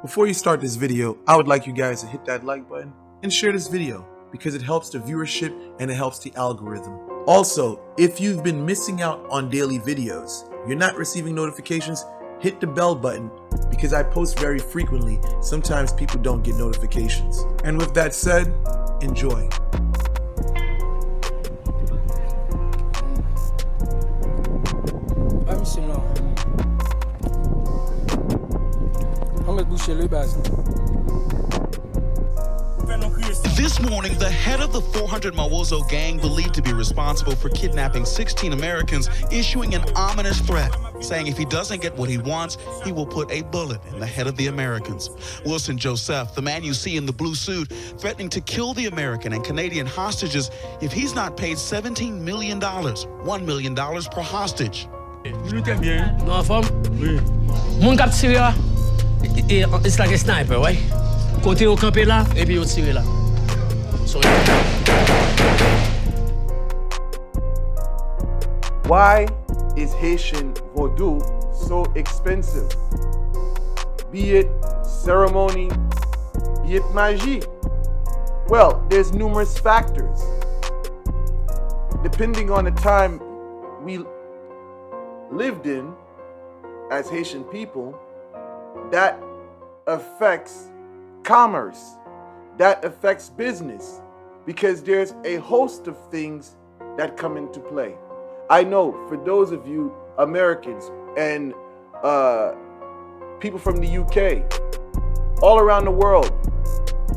Before you start this video, I would like you guys to hit that like button and share this video because it helps the viewership and it helps the algorithm. Also, if you've been missing out on daily videos, you're not receiving notifications, hit the bell button because I post very frequently. Sometimes people don't get notifications. And with that said, enjoy. This morning, the head of the 400 Mawozo gang, believed to be responsible for kidnapping 16 Americans, issuing an ominous threat, saying if he doesn't get what he wants, he will put a bullet in the head of the Americans. Wilson Joseph, the man you see in the blue suit, threatening to kill the American and Canadian hostages if he's not paid $17 million, $1 million per hostage. Non, femme? Oui. Mon cap tire là, it's like a sniper, right? Côté au campé là, et puis au tire là. Sorry. Why is Haitian Vodou so expensive? Be it ceremony, be it magie. Well, there's numerous factors. Depending on the time we lived in as Haitian people, that affects commerce, that affects business, because there's a host of things that come into play. I know for those of you Americans and people from the UK, all around the world,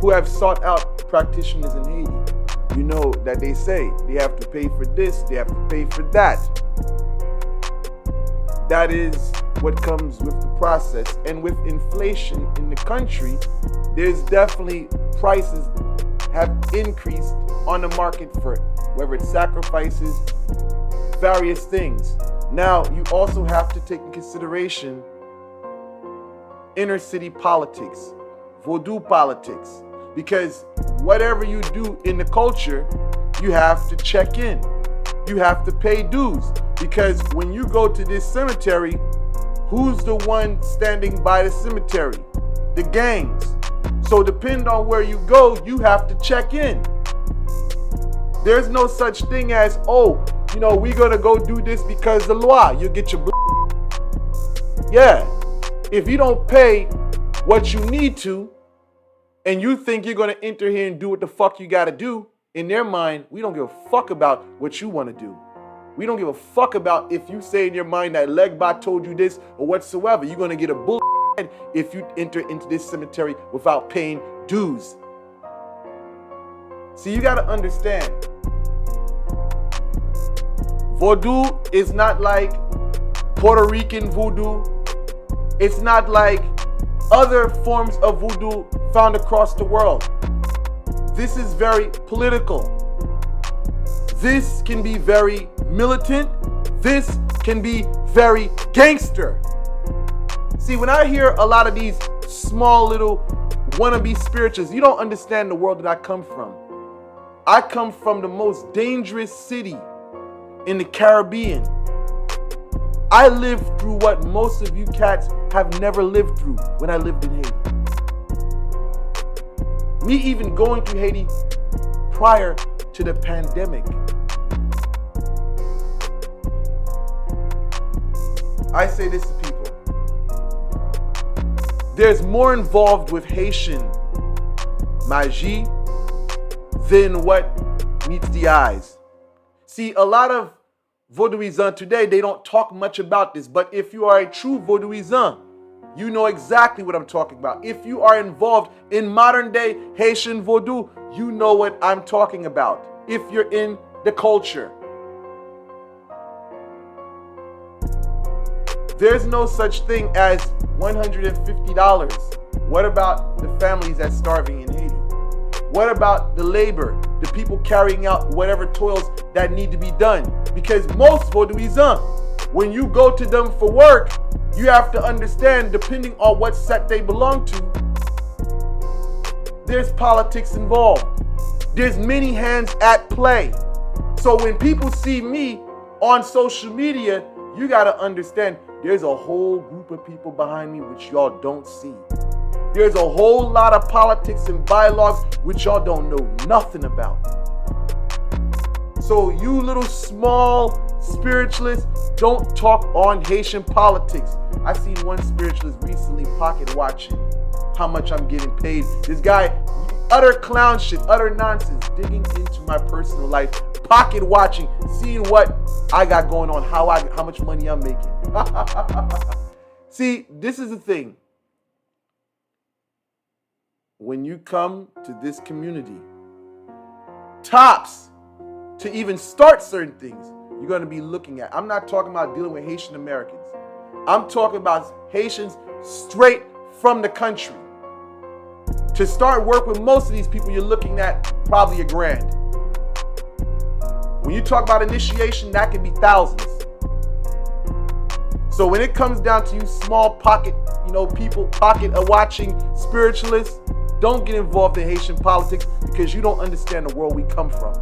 who have sought out practitioners in Haiti, you know that they say they have to pay for this, they have to pay for that. That is what comes with the process. And with inflation in the country, there's definitely prices have increased on the market for whether it's sacrifices, various things. Now, you also have to take in consideration inner city politics, voodoo politics, because whatever you do in the culture, you have to check in. You have to pay dues, because when you go to this cemetery, who's the one standing by the cemetery? The gangs. So depending on where you go, you have to check in. There's no such thing as, oh, you know, we're gonna go do this because the law. You get your yeah. If you don't pay what you need to, and you think you're gonna enter here and do what the fuck you gotta do, in their mind, we don't give a fuck about what you want to do. We don't give a fuck about if you say in your mind that Legba told you this or whatsoever. You're going to get a bull if you enter into this cemetery without paying dues. See, you got to understand, Voodoo is not like Puerto Rican voodoo. It's not like other forms of voodoo found across the world. This is very political. This can be very militant. This can be very gangster. See, when I hear a lot of these small little wannabe spirituals, you don't understand the world that I come from. I come from the most dangerous city in the Caribbean. I lived through what most of you cats have never lived through when I lived in Haiti. Me even going to Haiti prior to the pandemic. I say this to people. There's more involved with Haitian magie than what meets the eyes. See, a lot of Vaudouisans today, they don't talk much about this, but if you are a true Vaudouisan, you know exactly what I'm talking about. If you are involved in modern day Haitian Vodou, you know what I'm talking about. If you're in the culture. There's no such thing as $150. What about the families that's starving in Haiti? What about the labor, the people carrying out whatever toils that need to be done? Because most Vaudouisans, when you go to them for work, you have to understand, depending on what set they belong to, there's politics involved. There's many hands at play. So when people see me on social media, you got to understand there's a whole group of people behind me which y'all don't see. There's a whole lot of politics and bylaws which y'all don't know nothing about. So you little small spiritualists, don't talk on Haitian politics. I seen one spiritualist recently pocket watching how much I'm getting paid. This guy, utter clown shit, utter nonsense, digging into my personal life, pocket watching, seeing what I got going on, how much money I'm making. See, this is the thing. When you come to this community, tops to even start certain things, you're going to be looking at. I'm not talking about dealing with Haitian Americans. I'm talking about Haitians straight from the country. To start work with most of these people, you're looking at probably $1,000. When you talk about initiation, that can be thousands. So when it comes down to you small pocket, people, pocket watching spiritualists, don't get involved in Haitian politics because you don't understand the world we come from.